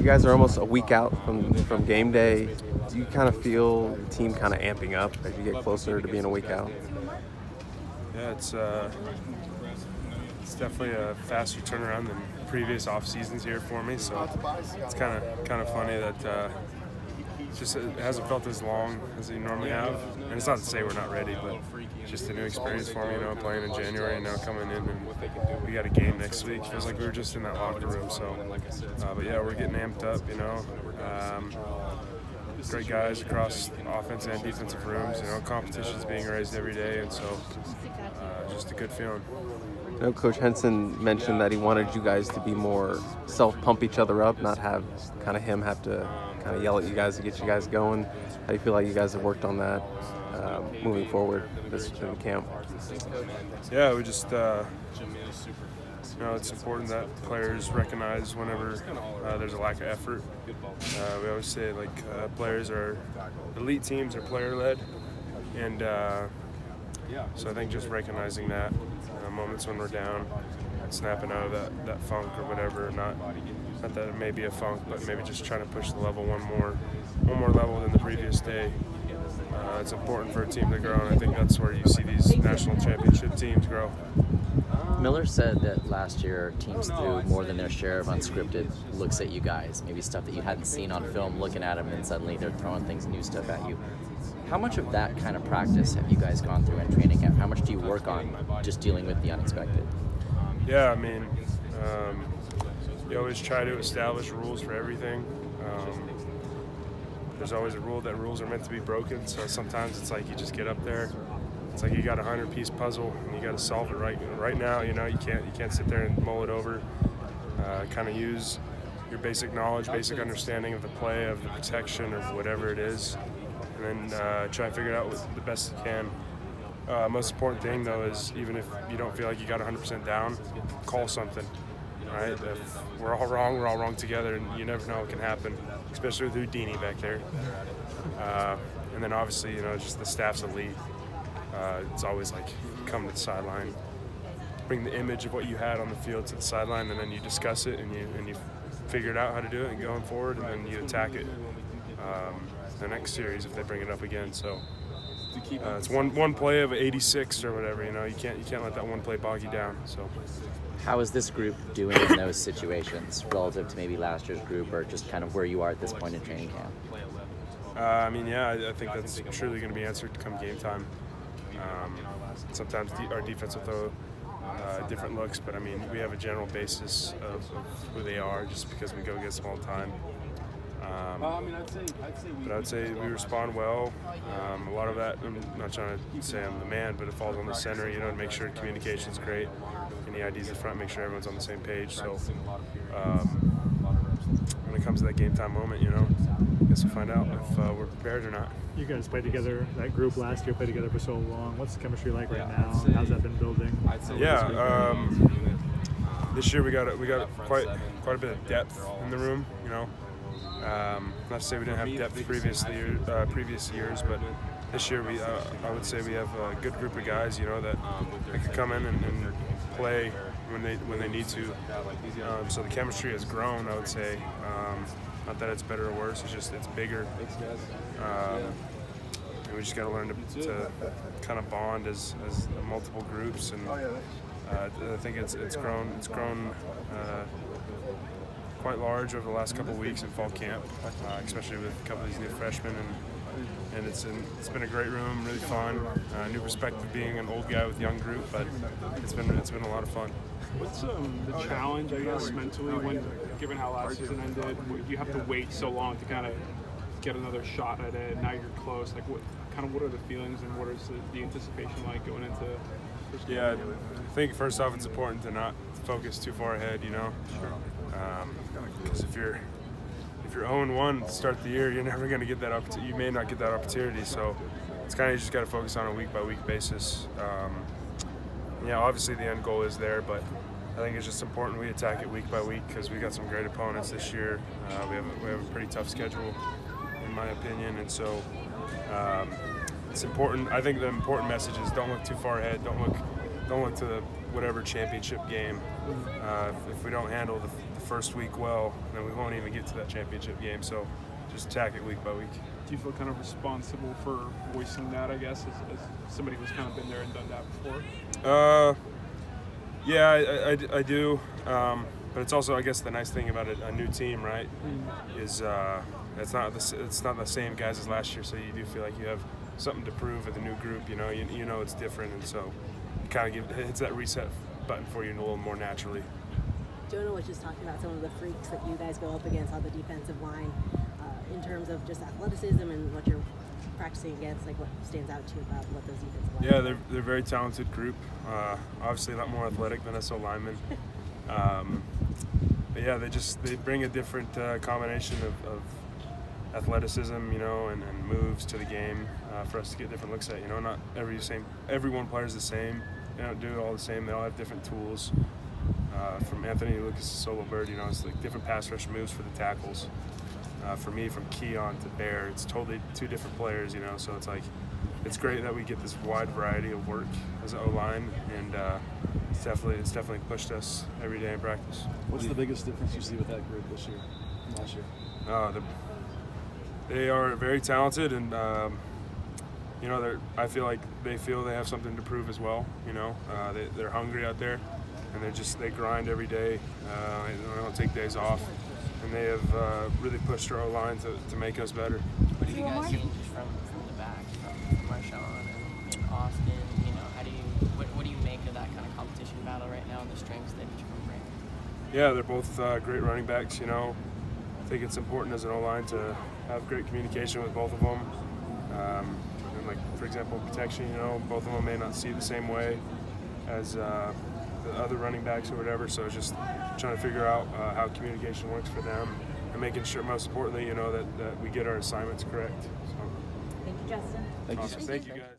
You guys are almost a week out from game day. Do you kind of feel the team kind of amping up as you get closer to being a week out? Yeah, it's definitely a faster turnaround than previous off seasons here for me. So it's kind of funny that it hasn't felt as long as you normally have. And it's not to say we're not ready, but it's just a new experience for me. Playing in January and now coming in, and we got a game next week. Feels like we were just in that locker room. So, but yeah, we're getting amped up. Great guys across offense and defensive rooms. Competition's being raised every day, and so just a good feeling. Coach Henson mentioned that he wanted you guys to be more self-pump each other up, not have kind of him have to kind of yell at you guys to get you guys going. How do you feel like you guys have worked on that moving forward this camp? Yeah, we just it's important that players recognize whenever there's a lack of effort. We always say players are elite teams are player-led, and so I think just recognizing that moments when we're down, snapping out of that funk or whatever, not that it may be a funk, but maybe just trying to push the level one more level than the previous day. It's important for a team to grow, and I think that's where you see these national championship teams grow. Miller said that last year teams threw more than their share of unscripted looks at you guys, maybe stuff that you hadn't seen on film, looking at them, and suddenly they're throwing things, new stuff at you. How much of that kind of practice have you guys gone through in training camp? How much do you work on just dealing with the unexpected? Yeah, you always try to establish rules for everything. There's always a rule that rules are meant to be broken, so sometimes it's like you just get up there. It's like you got a 100-piece puzzle and you got to solve it right now. You can't sit there and mull it over. Kind of use your basic knowledge, basic understanding of the play, of the protection, of whatever it is, and then try and figure it out the best you can. Most important thing though is even if you don't feel like you got 100% down, call something. Right? If we're all wrong together, and you never know what can happen, especially with Houdini back there. And then obviously, just the staff's elite. It's always like come to the sideline, bring the image of what you had on the field to the sideline, and then you discuss it and you figured out how to do it and going forward, and then you attack it the next series if they bring it up again. So it's one play of 86 or whatever. You can't let that one play bog you down. So. How is this group doing in those situations relative to maybe last year's group, or just kind of where you are at this point in training camp? I think that's truly going to be answered come game time. Sometimes our defense will throw different looks, but we have a general basis of who they are just because we go against them all the time. But I would say we respond well. A lot of that, I'm not trying to say I'm the man, but it falls on the center, to make sure communication's great. Any IDs in front, make sure everyone's on the same page. So when it comes to that game time moment, I guess we'll find out if we're prepared or not. You guys played together, that group last year played together for so long. What's the chemistry like right now? How's that been building? Yeah, this year we got quite a bit of depth in the room. Not to say we didn't have depth previous years, but this year I would say we have a good group of guys, that could come in and play when they need to. So the chemistry has grown, I would say. Not that it's better or worse, it's bigger. And we just got to learn to kind of bond as multiple groups, and I think it's grown quite large over the last couple of weeks in fall camp, especially with a couple of these new freshmen, and it's been a great room, really fun. New perspective being an old guy with a young group, but it's been a lot of fun. What's the challenge, I guess, mentally, when given how last season ended, you have to wait so long to kind of get another shot at it? Now you're close. What are the feelings and what is the anticipation like going into this game? Yeah, I think first off, it's important to not focus too far ahead. Because if you're 0-1 to start the year, you're never going to get that opportunity. You may not get that opportunity. So it's kind of, you just got to focus on a week-by-week basis. Obviously the end goal is there, but I think it's just important we attack it week by week because we got some great opponents this year. We have a pretty tough schedule, in my opinion, and so it's important. I think the important message is don't look too far ahead. Don't look to the whatever championship game. If we don't handle the first week well, then we won't even get to that championship game. So just attack it week by week. Do you feel kind of responsible for voicing that, I guess, as somebody who's kind of been there and done that before? Yeah, I do. But it's also, I guess, the nice thing about a new team, right, is it's not the same guys as last year. So you do feel like you have something to prove with a new group. You know it's different, and so it kind of hits that reset button for you a little more naturally. Jonah was just talking about some of the freaks that you guys go up against on the defensive line in terms of just athleticism and what you're practicing against. Like, what stands out to you about what those defensive linemen Yeah, they're a very talented group. Obviously a lot more athletic than us linemen. But yeah, they bring a different combination of athleticism, and moves to the game for us to get different looks at. Not every one player is the same. They don't do it all the same. They all have different tools. From Anthony Lucas to Solo Bird, it's like different pass rush moves for the tackles. For me, from Keon to Bear, it's totally two different players. So it's like it's great that we get this wide variety of work as an O-line, and it's definitely pushed us every day in practice. What's the biggest difference you see with that group this year from last year? They are very talented, and I feel like they feel they have something to prove as well. They're hungry out there, and they grind every day. They don't take days off, and they have really pushed our O-line to make us better. What have you guys seen just from the back, from Marshawn and Austin? What do you make of that kind of competition battle right now and the strengths that each of them bring? Yeah, they're both great running backs. I think it's important as an O-line to have great communication with both of them. And like, for example, protection, both of them may not see the same way as the other running backs or whatever. So it's just trying to figure out how communication works for them, and making sure, most importantly, that we get our assignments correct. So. Thank you, Justin. Thank you. Awesome. Thank you, guys.